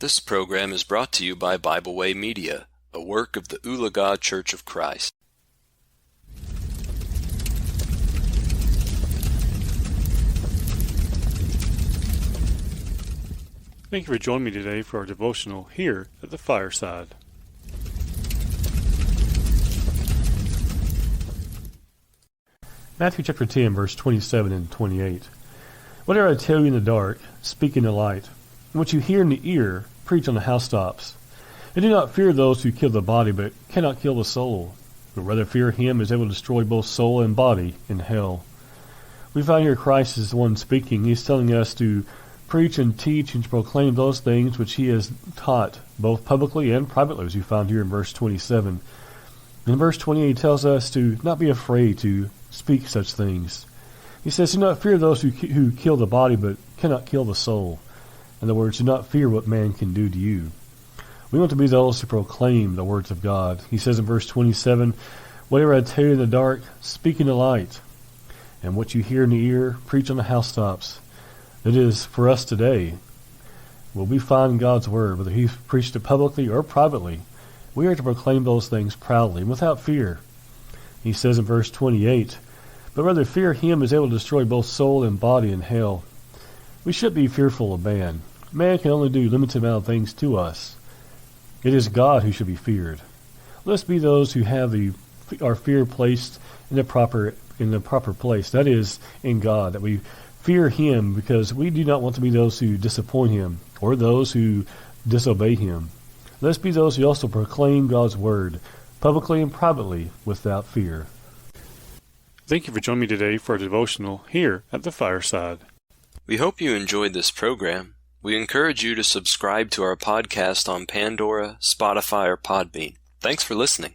This program is brought to you by Bible Way Media, a work of the Ulaga Church of Christ. Thank you for joining me today for our devotional here at the Fireside. Matthew chapter 10, verse 27 and 28. Whatever I tell you in the dark, speak in the light. And what you hear in the ear, preach on the housetops. And do not fear those who kill the body, but cannot kill the soul. But rather fear him who is able to destroy both soul and body in hell. We find here Christ is the one speaking. He's telling us to preach and teach and to proclaim those things which he has taught, both publicly and privately, as you found here in verse 27. In verse 28, he tells us to not be afraid to speak such things. He says, do not fear those who kill the body, but cannot kill the soul. In other words, do not fear what man can do to you. We want to be those who proclaim the words of God. He says in verse 27, whatever I tell you in the dark, speak in the light. And what you hear in the ear, preach on the housetops. It is for us today. Will we find God's word, whether he preached it publicly or privately? We are to proclaim those things proudly and without fear. He says in verse 28, but rather fear him who is able to destroy both soul and body in hell. We should be fearful of man. Man can only do limited amount of things to us. It is God who should be feared. Let's be those who have our fear placed in the proper place. That is, in God, that we fear him because we do not want to be those who disappoint him or those who disobey him. Let's be those who also proclaim God's word publicly and privately without fear. Thank you for joining me today for a devotional here at the Fireside. We hope you enjoyed this program. We encourage you to subscribe to our podcast on Pandora, Spotify, or Podbean. Thanks for listening.